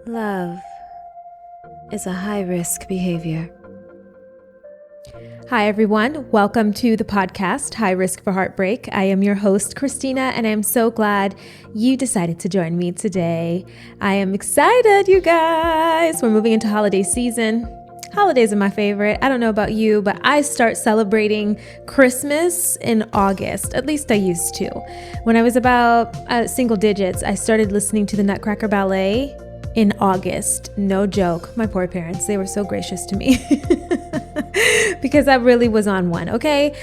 Love is a high-risk behavior. Hi, everyone. Welcome to the podcast, High Risk for Heartbreak. I am your host, Christina, and I'm so glad you decided to join me today. I am excited, you guys. We're moving into holiday season. Holidays are my favorite. I don't know about you, but I start celebrating Christmas in August. At least I used to. When I was about single digits, I started listening to the Nutcracker Ballet in August. No joke. My poor parents, they were so gracious to me because I really was on one, okay?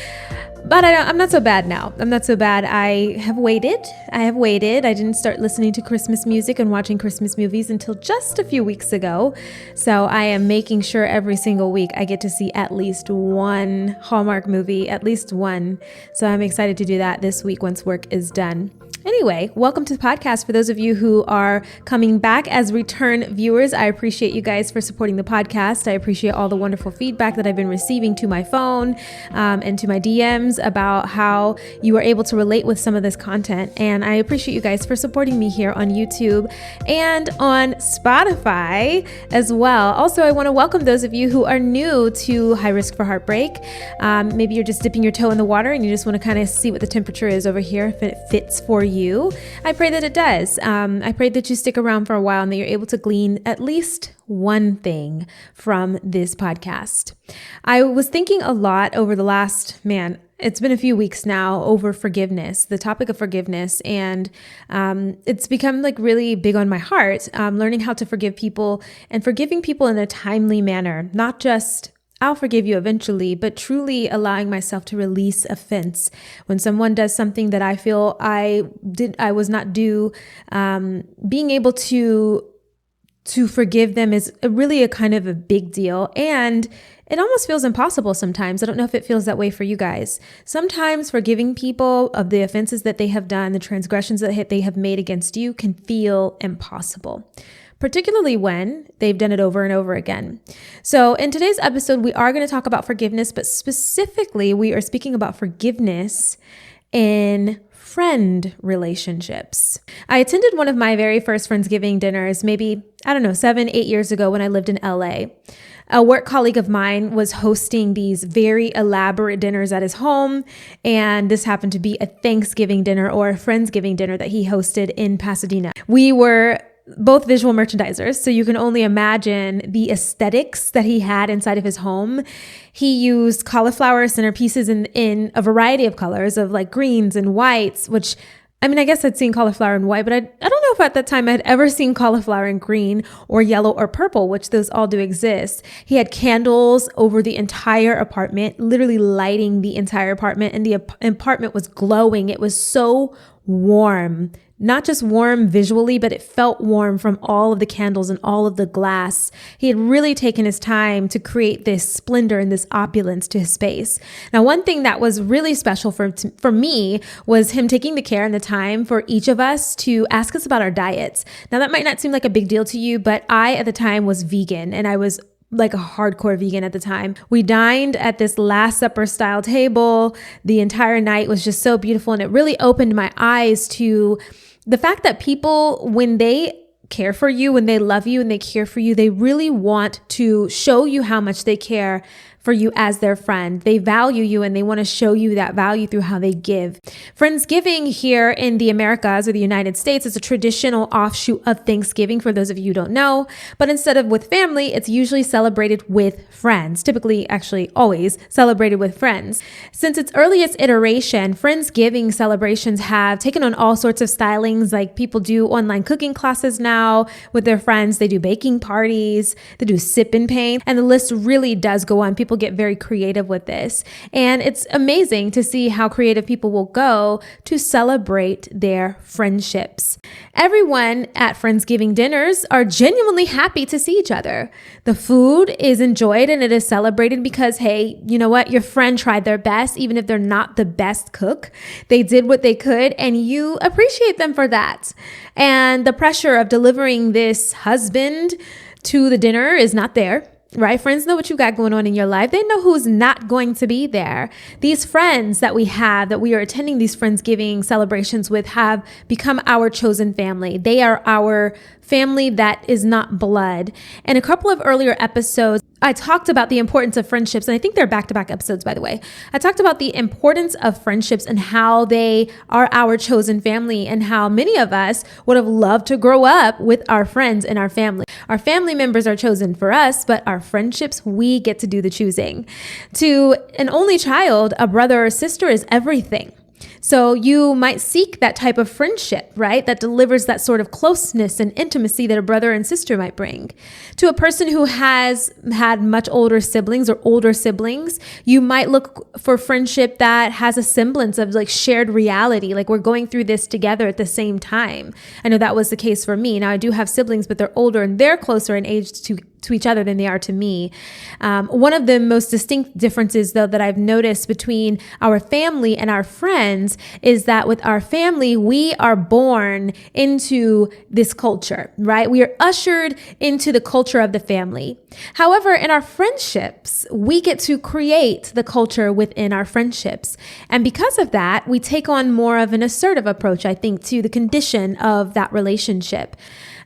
But I'm not so bad now. I'm not so bad. I have waited. I didn't start listening to Christmas music and watching Christmas movies until just a few weeks ago. So I am making sure every single week I get to see at least one Hallmark movie, at least one. So I'm excited to do that this week once work is done. Anyway, welcome to the podcast. For those of you who are coming back as return viewers, I appreciate you guys for supporting the podcast. I appreciate all the wonderful feedback that I've been receiving to my phone and to my DMs about how you are able to relate with some of this content. And I appreciate you guys for supporting me here on YouTube and on Spotify as well. Also, I want to welcome those of you who are new to High Risk for Heartbreak. Maybe you're just dipping your toe in the water and you just want to kind of see what the temperature is over here, if it fits for you. I pray that it does. I pray that you stick around for a while and that you're able to glean at least one thing from this podcast. I was thinking a lot over the last, it's been a few weeks now, over forgiveness, the topic of forgiveness. And it's become like really big on my heart, learning how to forgive people and forgiving people in a timely manner, not just I'll forgive you eventually, but truly allowing myself to release offense. When someone does something that I feel I was not due, being able to forgive them is really a kind of a big deal. And it almost feels impossible sometimes. I don't know if it feels that way for you guys. Sometimes forgiving people of the offenses that they have done, the transgressions that they have made against you, can feel impossible, particularly when they've done it over and over again. So in today's episode, we are going to talk about forgiveness, but specifically, we are speaking about forgiveness in friend relationships. I attended one of my very first Friendsgiving dinners, maybe, 7-8 years ago when I lived in LA. A work colleague of mine was hosting these very elaborate dinners at his home, and this happened to be a Thanksgiving dinner or a Friendsgiving dinner that he hosted in Pasadena. We were both visual merchandisers, so you can only imagine the aesthetics that he had inside of his home. He used cauliflower centerpieces in a variety of colors of like greens and whites, which I guess I'd seen cauliflower in white, but I don't know if at that time I'd ever seen cauliflower in green or yellow or purple, which those all do exist. He had candles over the entire apartment, literally lighting the entire apartment, and the apartment was glowing. It was so warm. Not just warm visually, but it felt warm from all of the candles and all of the glass. He had really taken his time to create this splendor and this opulence to his space. Now, one thing that was really special for me was him taking the care and the time for each of us to ask us about our diets. Now, that might not seem like a big deal to you, but I, at the time, was vegan, and I was like a hardcore vegan at the time. We dined at this Last Supper style table. The entire night was just so beautiful, and it really opened my eyes to the fact that people, when they care for you, when they love you and they care for you, they really want to show you how much they care for you as their friend. They value you and they want to show you that value through how they give. Friendsgiving here in the Americas or the United States is a traditional offshoot of Thanksgiving, for those of you who don't know. But instead of with family, it's usually celebrated with friends, typically, actually always celebrated with friends. Since its earliest iteration, Friendsgiving celebrations have taken on all sorts of stylings. Like people do online cooking classes now with their friends. They do baking parties, they do sip and paint, and the list really does go on. People get very creative with this. And it's amazing to see how creative people will go to celebrate their friendships. Everyone at Friendsgiving dinners are genuinely happy to see each other. The food is enjoyed and it is celebrated because, hey, you know what? Your friend tried their best, even if they're not the best cook. They did what they could, and you appreciate them for that. And the pressure of delivering this husband to the dinner is not there. Right? Friends know what you got going on in your life. They know who's not going to be there. These friends that we have, that we are attending these Friendsgiving celebrations with, have become our chosen family. They are our family that is not blood. In a couple of earlier episodes, I talked about the importance of friendships, and I think they're back-to-back episodes, by the way. I talked about the importance of friendships and how they are our chosen family, and how many of us would have loved to grow up with our friends and our family. Our family members are chosen for us, but our friendships, we get to do the choosing. To an only child, a brother or sister is everything. So you might seek that type of friendship, right? That delivers that sort of closeness and intimacy that a brother and sister might bring. To a person who has had much older siblings or older siblings, you might look for friendship that has a semblance of like shared reality, like we're going through this together at the same time. I know that was the case for me. Now I do have siblings, but they're older and they're closer in age to each other than they are to me. One of the most distinct differences, though, that I've noticed between our family and our friends is that with our family, we are born into this culture, right? We are ushered into the culture of the family. However, in our friendships, we get to create the culture within our friendships. And because of that, we take on more of an assertive approach, I think, to the condition of that relationship.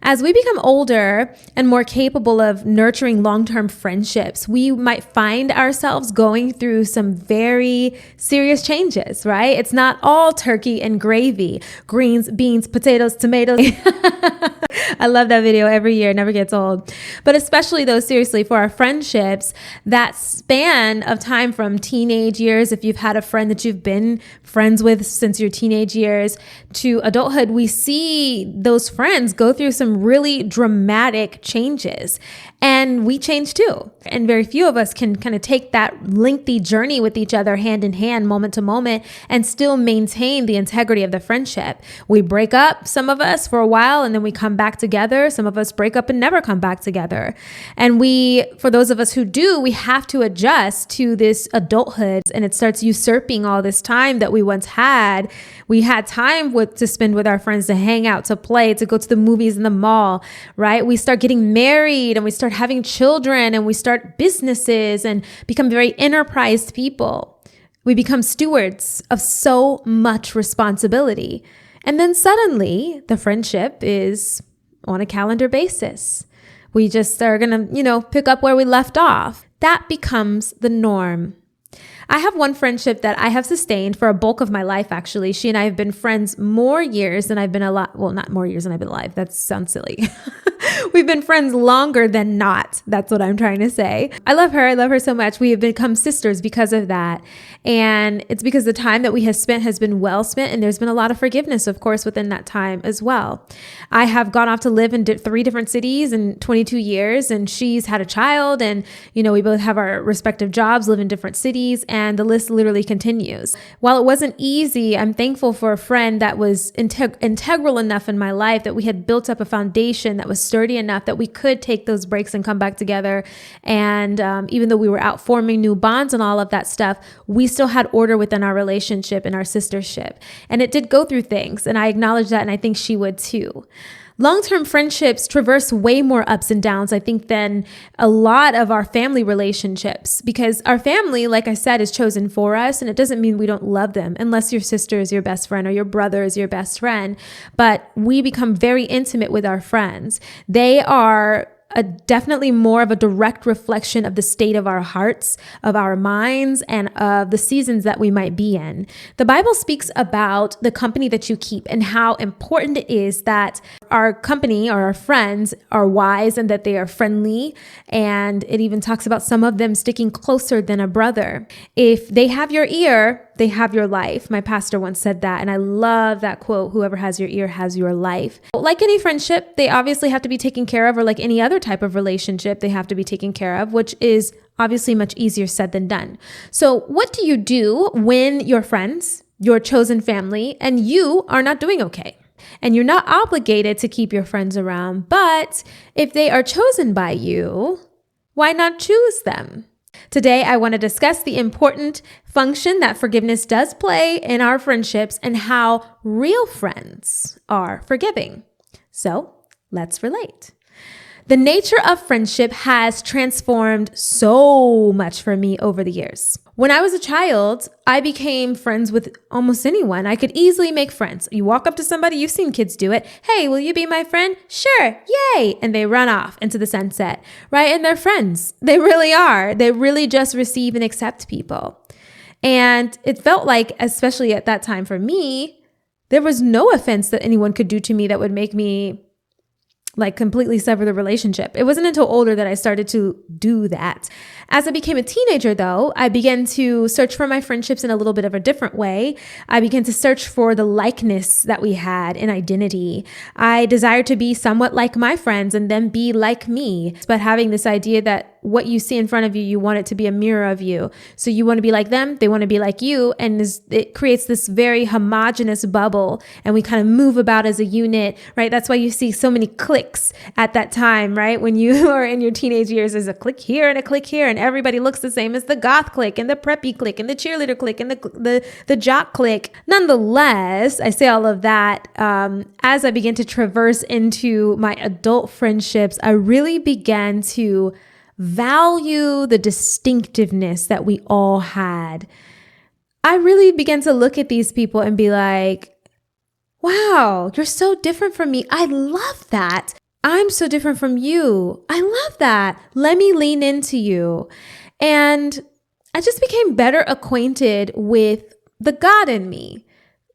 As we become older and more capable of nurturing long-term friendships, we might find ourselves going through some very serious changes, right? It's not all turkey and gravy, greens, beans, potatoes, tomatoes. I love that video every year. It never gets old. But especially though, seriously, for our friendships, that span of time from teenage years, if you've had a friend that you've been friends with since your teenage years, to adulthood, we see those friends go through some really dramatic changes. And we change too. And very few of us can kind of take that lengthy journey with each other hand in hand, moment to moment, and still maintain the integrity of the friendship. We break up, some of us, for a while, and then we come back together. Some of us break up and never come back together. And for those of us who do, we have to adjust to this adulthood, and it starts usurping all this time that we once had. We had time to spend with our friends, to hang out, to play, to go to the movies in the mall, right? We start getting married and we start having children and we start businesses and become very enterprised people. We become stewards of so much responsibility. And then suddenly the friendship is on a calendar basis. We just are going to, pick up where we left off. That becomes the norm. I have one friendship that I have sustained for a bulk of my life, actually. She and I have been friends more years than I've been alive. Well, not more years than I've been alive. That sounds silly. We've been friends longer than not. That's what I'm trying to say. I love her. I love her so much. We have become sisters because of that. And it's because the time that we have spent has been well spent. And there's been a lot of forgiveness, of course, within that time as well. I have gone off to live in 3 different cities in 22 years. And she's had a child. And, we both have our respective jobs, live in different cities. And the list literally continues. While it wasn't easy, I'm thankful for a friend that was integral enough in my life that we had built up a foundation that was sturdy enough that we could take those breaks and come back together. And even though we were out forming new bonds and all of that stuff, we still had order within our relationship and our sistership. And it did go through things. And I acknowledge that. And I think she would too. Long-term friendships traverse way more ups and downs, I think, than a lot of our family relationships, because our family, like I said, is chosen for us. And it doesn't mean we don't love them unless your sister is your best friend or your brother is your best friend. But we become very intimate with our friends. They are definitely more of a direct reflection of the state of our hearts, of our minds, and of the seasons that we might be in. The Bible speaks about the company that you keep and how important it is that our company or our friends are wise and that they are friendly. And it even talks about some of them sticking closer than a brother. If they have your ear, they have your life. My pastor once said that, and I love that quote, whoever has your ear has your life. Like any friendship, they obviously have to be taken care of, or like any other type of relationship, they have to be taken care of, which is obviously much easier said than done. So what do you do when your friends, your chosen family, and you are not doing okay? And you're not obligated to keep your friends around, but if they are chosen by you, why not choose them? Today, I want to discuss the important function that forgiveness does play in our friendships and how real friends are forgiving. So let's relate. The nature of friendship has transformed so much for me over the years. When I was a child, I became friends with almost anyone. I could easily make friends. You walk up to somebody, you've seen kids do it. Hey, will you be my friend? Sure. Yay. And they run off into the sunset, right? And they're friends. They really are. They really just receive and accept people. And it felt like, especially at that time for me, there was no offense that anyone could do to me that would make me like completely sever the relationship. It wasn't until older that I started to do that. As I became a teenager, though, I began to search for my friendships in a little bit of a different way. I began to search for the likeness that we had in identity. I desired to be somewhat like my friends and then be like me, but having this idea that what you see in front of you, you want it to be a mirror of you. So you want to be like them, they want to be like you, and it creates this very homogenous bubble, and we kind of move about as a unit, right? That's why you see so many cliques at that time, right? When you are in your teenage years, there's a clique here and a clique here, and everybody looks the same as the goth clique and the preppy clique and the cheerleader clique and the jock clique. Nonetheless, I say all of that as I began to traverse into my adult friendships, I really began to value the distinctiveness that we all had. I really began to look at these people and be like, wow, you're so different from me. I love that. I'm so different from you. I love that. Let me lean into you. And I just became better acquainted with the God in me,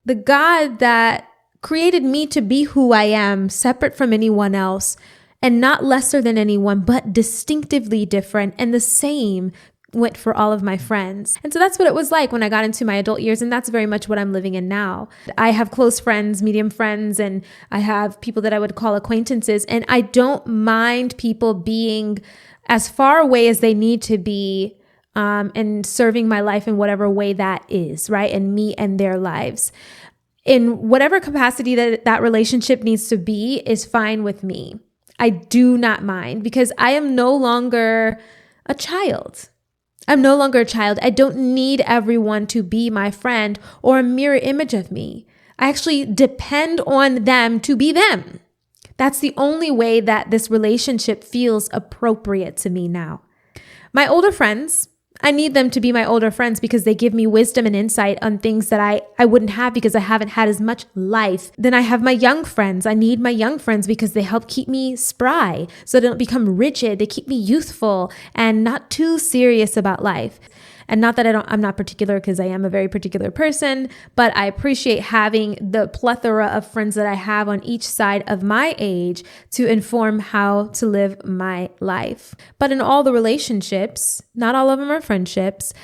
the God that created me to be who I am, separate from anyone else, and not lesser than anyone, but distinctively different, and the same went for all of my friends. And so that's what it was like when I got into my adult years, and that's very much what I'm living in now. I have close friends, medium friends, and I have people that I would call acquaintances, and I don't mind people being as far away as they need to be and serving my life in whatever way that is, right? And me and their lives. In whatever capacity that relationship needs to be is fine with me. I do not mind, because I am no longer a child. I'm no longer a child. I don't need everyone to be my friend or a mirror image of me. I actually depend on them to be them. That's the only way that this relationship feels appropriate to me now. My older friends, I need them to be my older friends because they give me wisdom and insight on things that I wouldn't have because I haven't had as much life. Then I have my young friends. I need my young friends because they help keep me spry so they don't become rigid. They keep me youthful and not too serious about life. And not that I'm not particular, because I am a very particular person, but I appreciate having the plethora of friends that I have on each side of my age to inform how to live my life. But in all the relationships, not all of them are friendships,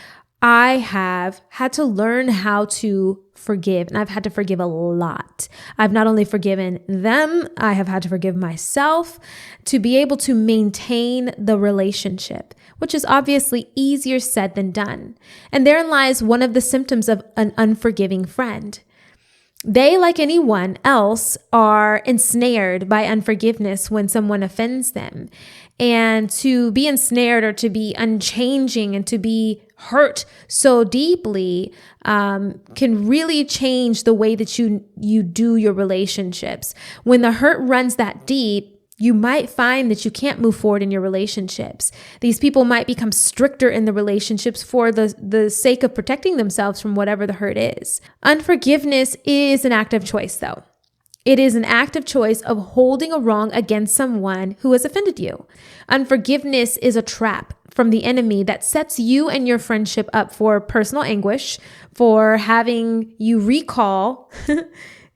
I have had to learn how to forgive, and I've had to forgive a lot. I've not only forgiven them, I have had to forgive myself to be able to maintain the relationship, which is obviously easier said than done. And therein lies one of the symptoms of an unforgiving friend. They, like anyone else, are ensnared by unforgiveness when someone offends them. And to be ensnared or to be unchanging and to be hurt so deeply can really change the way that you do your relationships. When the hurt runs that deep, you might find that you can't move forward in your relationships. These people might become stricter in the relationships for the sake of protecting themselves from whatever the hurt is. Unforgiveness is an act of choice, though. It is an act of choice of holding a wrong against someone who has offended you. Unforgiveness is a trap from the enemy that sets you and your friendship up for personal anguish, for having you recall,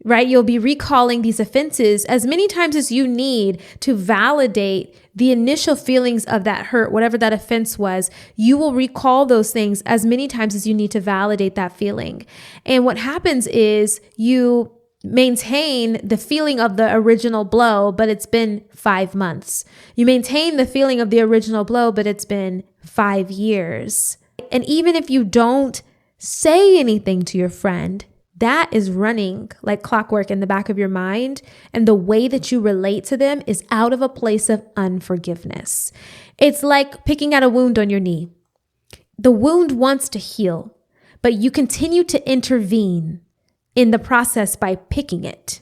right? You'll be recalling these offenses as many times as you need to validate the initial feelings of that hurt, whatever that offense was. You will recall those things as many times as you need to validate that feeling. And what happens is you maintain the feeling of the original blow, but it's been 5 months. You maintain the feeling of the original blow, but it's been 5 years. And even if you don't say anything to your friend, that is running like clockwork in the back of your mind. And the way that you relate to them is out of a place of unforgiveness. It's like picking at a wound on your knee. The wound wants to heal, but you continue to intervene in the process by picking it.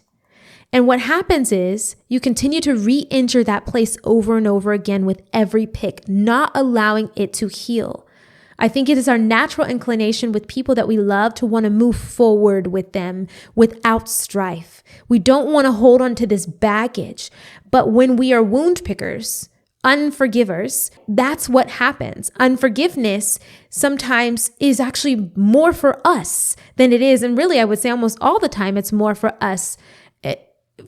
And what happens is you continue to re-injure that place over and over again with every pick, not allowing it to heal. I think it is our natural inclination with people that we love to want to move forward with them without strife. We don't want to hold on to this baggage. But when we are wound pickers, unforgivers, that's what happens. Unforgiveness sometimes is actually more for us than it is. And really, I would say almost all the time, it's more for us.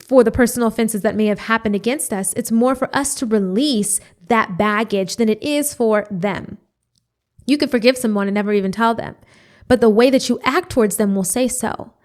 For the personal offenses that may have happened against us, it's more for us to release that baggage than it is for them. You can forgive someone and never even tell them, but the way that you act towards them will say so.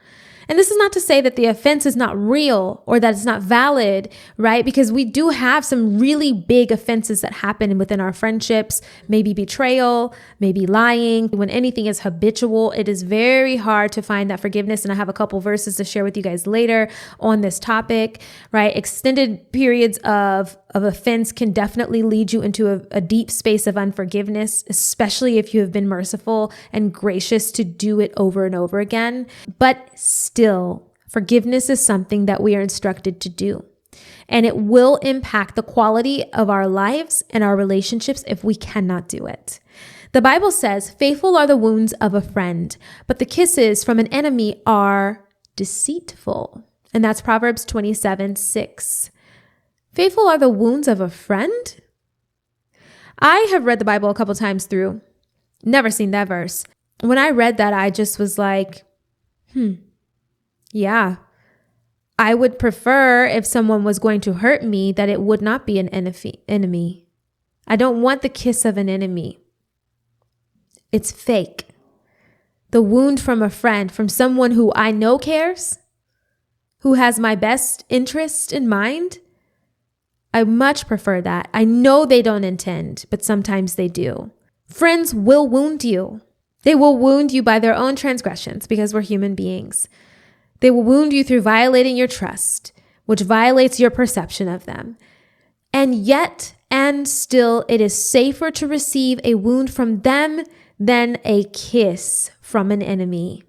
And this is not to say that the offense is not real or that it's not valid, right? Because we do have some really big offenses that happen within our friendships, maybe betrayal, maybe lying. When anything is habitual, it is very hard to find that forgiveness. And I have a couple verses to share with you guys later on this topic, right? Extended periods of offense can definitely lead you into a deep space of unforgiveness, especially if you have been merciful and gracious to do it over and over again. But still, forgiveness is something that we are instructed to do, and it will impact the quality of our lives and our relationships if we cannot do it. The Bible says, "Faithful are the wounds of a friend, but the kisses from an enemy are deceitful." And that's Proverbs 27:6. Faithful are the wounds of a friend? I have read the Bible a couple times through, never seen that verse. When I read that, I just was like, yeah, I would prefer if someone was going to hurt me that it would not be an enemy. I don't want the kiss of an enemy. It's fake. The wound from a friend, from someone who I know cares, who has my best interest in mind, I much prefer that. I know they don't intend, but sometimes they do. Friends will wound you. They will wound you by their own transgressions because we're human beings. They will wound you through violating your trust, which violates your perception of them. And yet, and still, it is safer to receive a wound from them than a kiss from an enemy.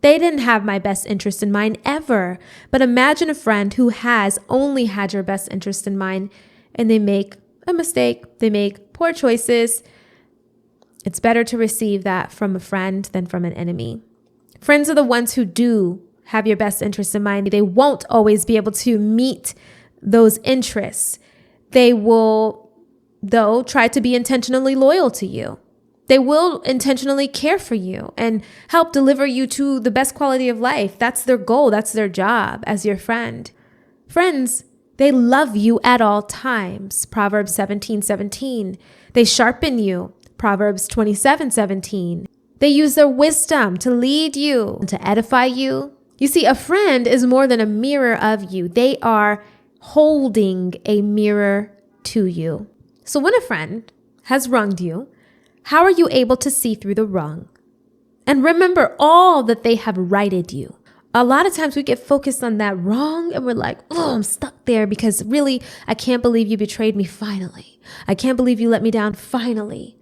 They didn't have my best interest in mind ever. But imagine a friend who has only had your best interest in mind, and they make a mistake. They make poor choices. It's better to receive that from a friend than from an enemy. Friends are the ones who do have your best interest in mind. They won't always be able to meet those interests. They will, though, try to be intentionally loyal to you. They will intentionally care for you and help deliver you to the best quality of life. That's their goal. That's their job as your friend. Friends, they love you at all times. Proverbs 17:17. They sharpen you. Proverbs 27:17. They use their wisdom to lead you, to edify you. You see, a friend is more than a mirror of you. They are holding a mirror to you. So when a friend has wronged you, how are you able to see through the wrong and remember all that they have righted you? A lot of times we get focused on that wrong and we're like, oh, I'm stuck there because really, I can't believe you betrayed me finally. I can't believe you let me down finally.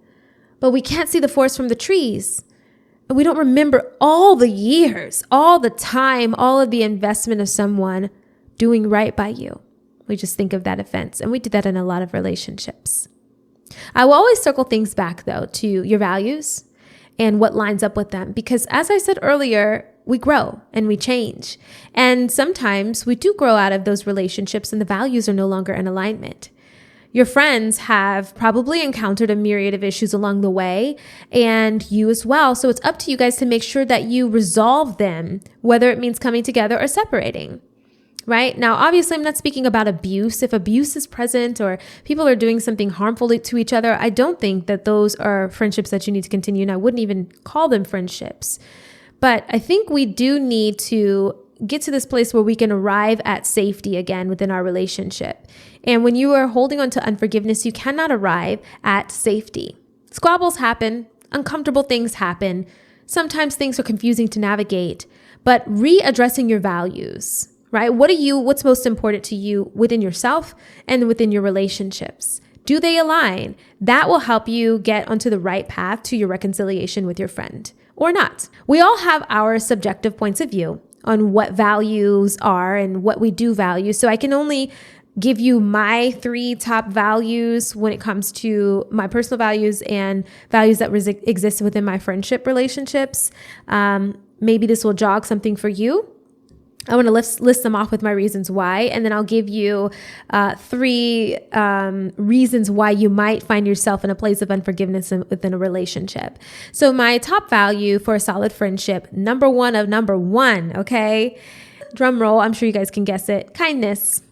But we can't see the forest from the trees. And we don't remember all the years, all the time, all of the investment of someone doing right by you. We just think of that offense, and we do that in a lot of relationships. I will always circle things back, though, to your values and what lines up with them. Because as I said earlier, we grow and we change. And sometimes we do grow out of those relationships and the values are no longer in alignment. Your friends have probably encountered a myriad of issues along the way, and you as well. So it's up to you guys to make sure that you resolve them, whether it means coming together or separating. Right? Now, obviously, I'm not speaking about abuse. If abuse is present or people are doing something harmful to each other, I don't think that those are friendships that you need to continue. And I wouldn't even call them friendships. But I think we do need to get to this place where we can arrive at safety again within our relationship. And when you are holding on to unforgiveness, you cannot arrive at safety. Squabbles happen. Uncomfortable things happen. Sometimes things are confusing to navigate. But readdressing your values, right? What's most important to you within yourself and within your relationships? Do they align? That will help you get onto the right path to your reconciliation with your friend or not. We all have our subjective points of view, what values are and what we do value. So I can only give you my 3 top values when it comes to my personal values and values that exist within my friendship relationships. Maybe this will jog something for you. I want to list them off with my reasons why, and then I'll give you 3 reasons why you might find yourself in a place of unforgiveness within a relationship. So my top value for a solid friendship, number one of number one, okay? Drum roll, I'm sure you guys can guess it. Kindness.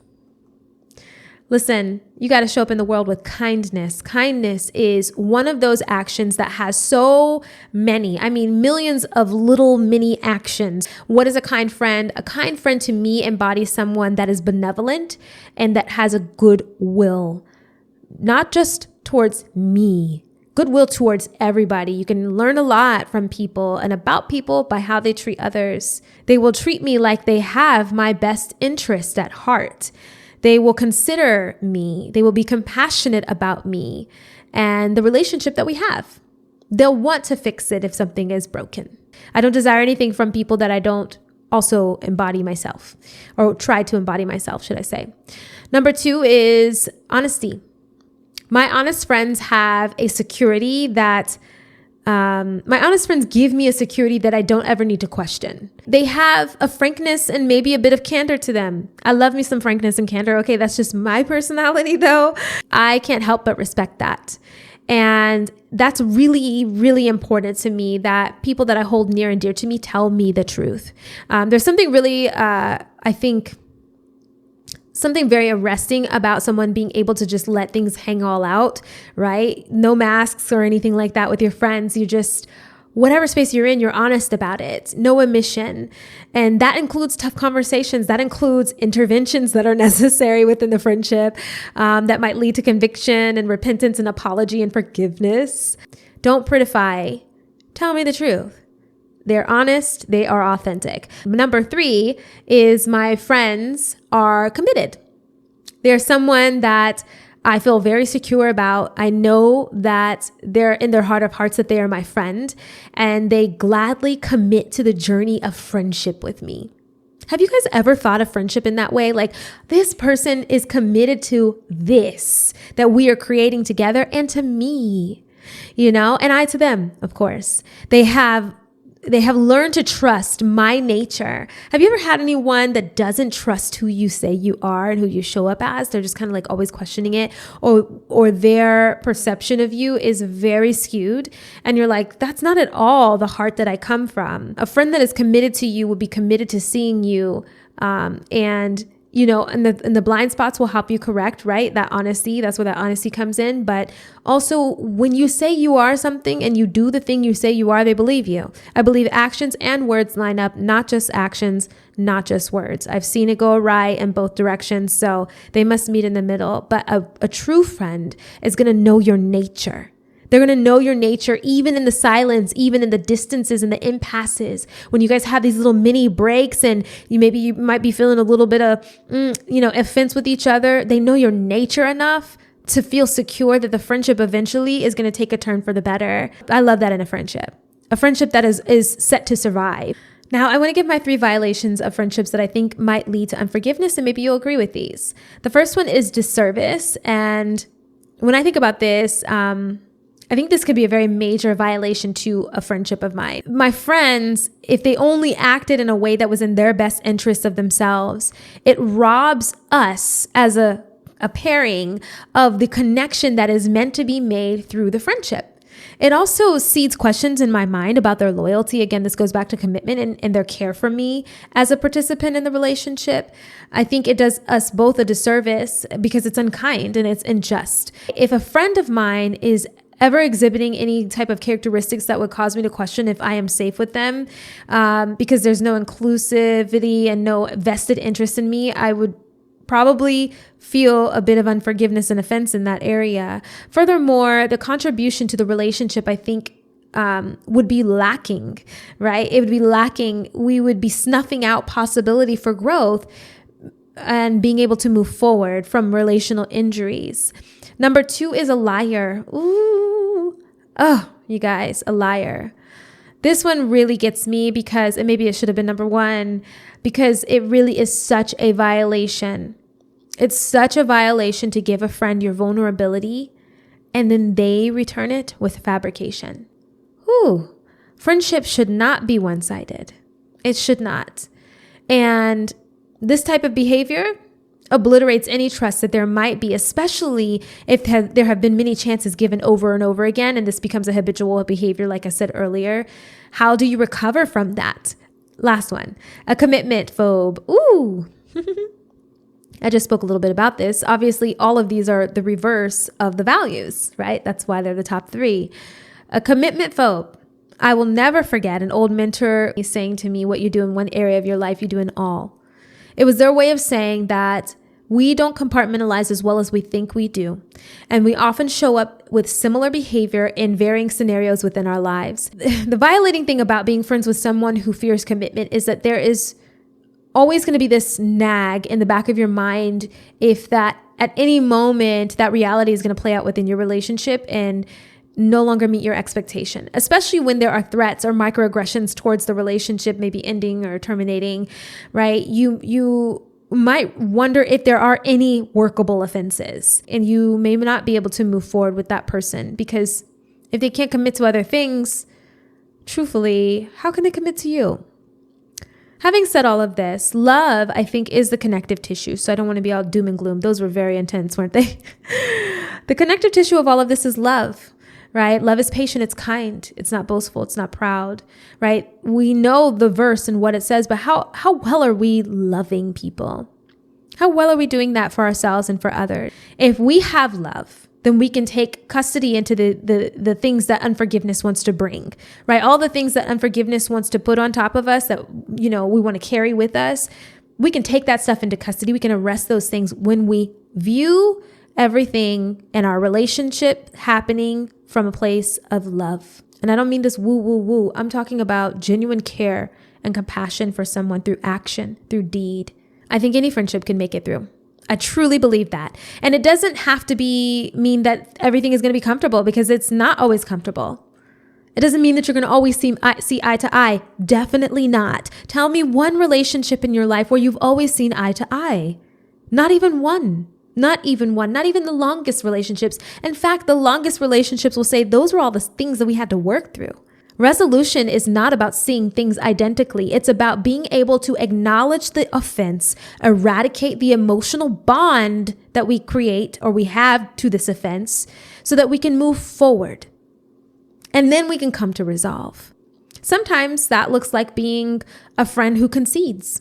Listen, you got to show up in the world with kindness. Kindness is one of those actions that has so many, millions of little mini actions. What is a kind friend? A kind friend to me embodies someone that is benevolent and that has a good will, not just towards me, goodwill towards everybody. You can learn a lot from people and about people by how they treat others. They will treat me like they have my best interest at heart. They will consider me. They will be compassionate about me and the relationship that we have. They'll want to fix it if something is broken. I don't desire anything from people that I don't also embody myself, or try to embody myself, should I say. Number 2 is honesty. My honest friends have a security that my honest friends give me a security that I don't ever need to question. They have a frankness and maybe a bit of candor to them. I love me some frankness and candor. Okay, that's just my personality though. I can't help but respect that. And that's really, really important to me, that people that I hold near and dear to me tell me the truth. There's something really, something very arresting about someone being able to just let things hang all out, right? No masks or anything like that with your friends. You just, whatever space you're in, you're honest about it. No omission. And that includes tough conversations. That includes interventions that are necessary within the friendship that might lead to conviction and repentance and apology and forgiveness. Don't prettify. Tell me the truth. They're honest. They are authentic. Number 3 is my friends are committed. They're someone that I feel very secure about. I know that they're in their heart of hearts that they are my friend, and they gladly commit to the journey of friendship with me. Have you guys ever thought of friendship in that way? Like, this person is committed to this that we are creating together, and to me, and I to them, of course. They have learned to trust my nature. Have you ever had anyone that doesn't trust who you say you are and who you show up as? They're just kind of like always questioning it, or their perception of you is very skewed. And you're like, that's not at all the heart that I come from. A friend that is committed to you would be committed to seeing you, and the blind spots will help you correct, right? That honesty, that's where that honesty comes in. But also, when you say you are something and you do the thing you say you are, they believe you. I believe actions and words line up, not just actions, not just words. I've seen it go awry in both directions, so they must meet in the middle. But a true friend is going to know your nature. They're going to know your nature, even in the silence, even in the distances and the impasses. When you guys have these little mini breaks and you might be feeling a little bit of, offense with each other. They know your nature enough to feel secure that the friendship eventually is going to take a turn for the better. I love that in a friendship that is set to survive. Now, I want to give my 3 violations of friendships that I think might lead to unforgiveness, and maybe you'll agree with these. The first one is disservice. And when I think about this, I think this could be a very major violation to a friendship of mine. My friends, if they only acted in a way that was in their best interest of themselves, it robs us as a pairing of the connection that is meant to be made through the friendship. It also seeds questions in my mind about their loyalty. Again, this goes back to commitment and their care for me as a participant in the relationship. I think it does us both a disservice because it's unkind and it's unjust. If a friend of mine is ever exhibiting any type of characteristics that would cause me to question if I am safe with them, because there's no inclusivity and no vested interest in me, I would probably feel a bit of unforgiveness and offense in that area. Furthermore, the contribution to the relationship, I think, would be lacking, right? It would be lacking. We would be snuffing out possibility for growth and being able to move forward from relational injuries. Number 2 is a liar. Ooh. Oh, you guys, a liar. This one really gets me because, and maybe it should have been number one, because it really is such a violation. It's such a violation to give a friend your vulnerability and then they return it with fabrication. Friendship should not be one-sided. It should not. And this type of behavior obliterates any trust that there might be, especially if there have been many chances given over and over again, and this becomes a habitual behavior, like I said earlier. How do you recover from that? Last one, a commitment phobe. I just spoke a little bit about this. Obviously, all of these are the reverse of the values, right? That's why they're the top three. A commitment phobe. I will never forget an old mentor saying to me, what you do in one area of your life, you do in all. It was their way of saying that we don't compartmentalize as well as we think we do. And we often show up with similar behavior in varying scenarios within our lives. The violating thing about being friends with someone who fears commitment is that there is always going to be this nag in the back of your mind if that at any moment that reality is going to play out within your relationship and no longer meet your expectation, especially when there are threats or microaggressions towards the relationship, maybe ending or terminating, right? You might wonder if there are any workable offenses, and you may not be able to move forward with that person because if they can't commit to other things, truthfully, how can they commit to you? Having said all of this, love, I think, is the connective tissue. So I don't want to be all doom and gloom. Those were very intense, weren't they? The connective tissue of all of this is love. Right? Love is patient. It's kind. It's not boastful. It's not proud, right? We know the verse and what it says, but how well are we loving people? How well are we doing that for ourselves and for others? If we have love, then we can take custody into the things that unforgiveness wants to bring, right? All the things that unforgiveness wants to put on top of us that, we want to carry with us. We can take that stuff into custody. We can arrest those things when we view everything in our relationship happening from a place of love. And I don't mean this woo, woo, woo. I'm talking about genuine care and compassion for someone through action, through deed. I think any friendship can make it through. I truly believe that. And it doesn't have to mean that everything is going to be comfortable, because it's not always comfortable. It doesn't mean that you're going to always see eye to eye. Definitely not. Tell me one relationship in your life where you've always seen eye to eye. Not even one. Not even one, not even the longest relationships. In fact, the longest relationships will say those were all the things that we had to work through. Resolution is not about seeing things identically. It's about being able to acknowledge the offense, eradicate the emotional bond that we create or we have to this offense so that we can move forward. And then we can come to resolve. Sometimes that looks like being a friend who concedes.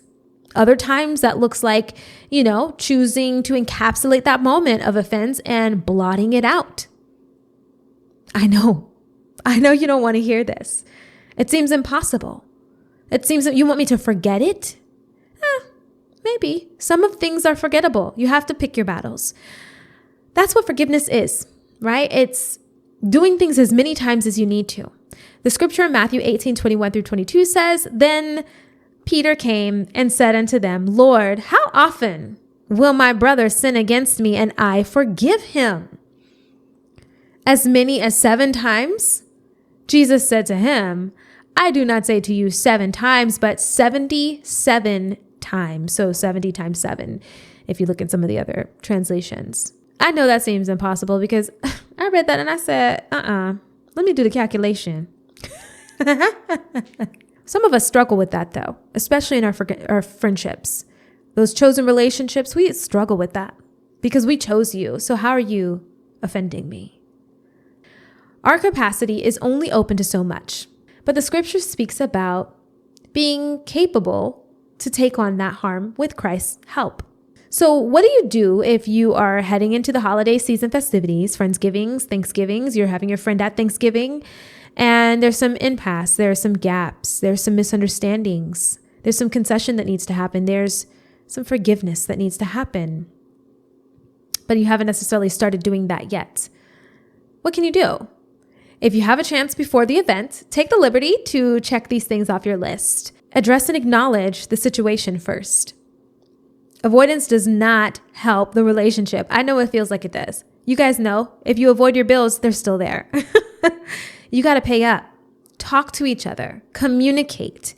Other times that looks like, choosing to encapsulate that moment of offense and blotting it out. I know you don't want to hear this. It seems impossible. It seems that you want me to forget it. Maybe. Some of things are forgettable. You have to pick your battles. That's what forgiveness is, right? It's doing things as many times as you need to. The scripture in Matthew 18:21-22 says, "Then Peter came and said unto them, Lord, how often will my brother sin against me and I forgive him? As many as 7 times? Jesus said to him, I do not say to you 7 times, but 77 times. So 70 times 7, if you look at some of the other translations. I know that seems impossible because I read that and I said, let me do the calculation. Some of us struggle with that, though, especially in our friendships. Those chosen relationships, we struggle with that because we chose you. So how are you offending me? Our capacity is only open to so much, but the scripture speaks about being capable to take on that harm with Christ's help. So what do you do if you are heading into the holiday season festivities, Friendsgivings, Thanksgivings, you're having your friend at Thanksgiving, and there's some impasse, there's some gaps, there's some misunderstandings, there's some concession that needs to happen, there's some forgiveness that needs to happen, but you haven't necessarily started doing that yet. What can you do? If you have a chance before the event, take the liberty to check these things off your list. Address and acknowledge the situation first. Avoidance does not help the relationship. I know it feels like it does. You guys know, if you avoid your bills, they're still there. You got to pay up. Talk to each other. Communicate.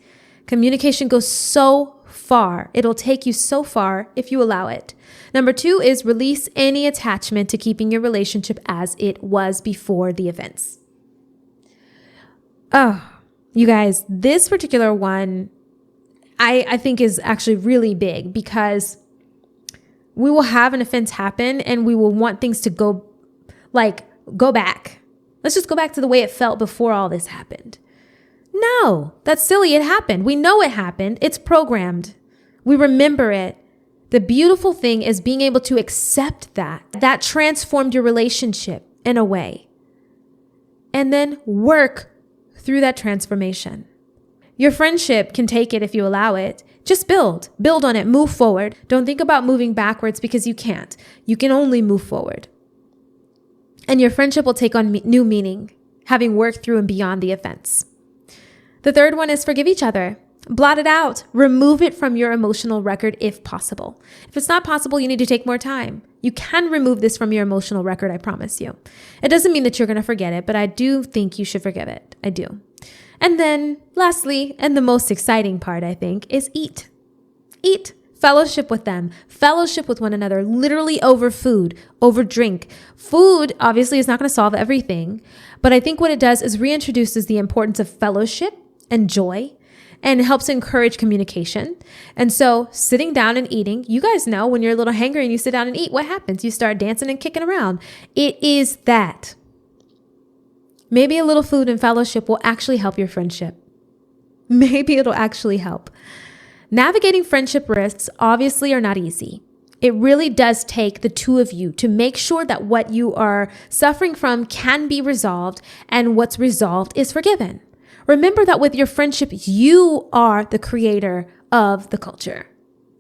Communication goes so far. It'll take you so far if you allow it. Number 2 is release any attachment to keeping your relationship as it was before the events. Oh, you guys, this particular one, I think is actually really big, because we will have an offense happen and we will want things to go back. Let's just go back to the way it felt before all this happened. No, that's silly. It happened. We know it happened. It's programmed. We remember it. The beautiful thing is being able to accept that. That transformed your relationship in a way. And then work through that transformation. Your friendship can take it if you allow it. Just build on it, move forward. Don't think about moving backwards, because you can't. You can only move forward. And your friendship will take on new meaning, having worked through and beyond the offense. The third one is forgive each other. Blot it out. Remove it from your emotional record if possible. If it's not possible, you need to take more time. You can remove this from your emotional record, I promise you. It doesn't mean that you're going to forget it, but I do think you should forgive it. I do. And then lastly, and the most exciting part, I think, is eat. Eat. Fellowship with them. Fellowship with one another, literally over food, over drink. Food obviously is not going to solve everything, but I think what it does is reintroduces the importance of fellowship and joy, and helps encourage communication. And so sitting down and eating, you guys know when you're a little hangry and you sit down and eat, what happens? You start dancing and kicking around. It is that. Maybe a little food and fellowship will actually help your friendship. Maybe it'll actually help. Navigating friendship risks obviously are not easy. It really does take the two of you to make sure that what you are suffering from can be resolved, and what's resolved is forgiven. Remember that with your friendship, you are the creator of the culture.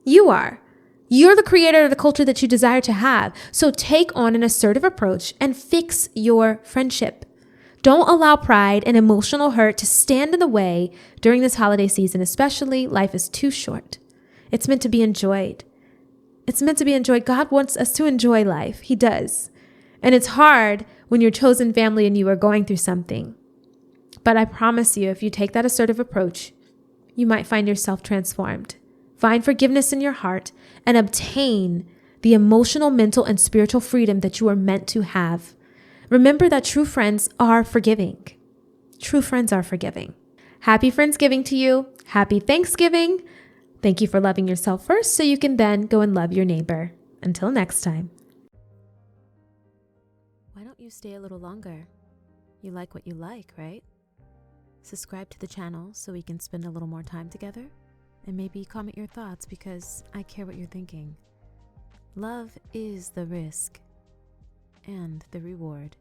You are. You're the creator of the culture that you desire to have. So take on an assertive approach and fix your friendship. Don't allow pride and emotional hurt to stand in the way during this holiday season, especially. Life is too short. It's meant to be enjoyed. It's meant to be enjoyed. God wants us to enjoy life. He does. And it's hard when you're chosen family and you are going through something. But I promise you, if you take that assertive approach, you might find yourself transformed. Find forgiveness in your heart and obtain the emotional, mental, and spiritual freedom that you are meant to have. Remember that true friends are forgiving. True friends are forgiving. Happy Friendsgiving to you. Happy Thanksgiving. Thank you for loving yourself first so you can then go and love your neighbor. Until next time. Why don't you stay a little longer? You like what you like, right? Subscribe to the channel so we can spend a little more time together, and maybe comment your thoughts, because I care what you're thinking. Love is the risk and the reward.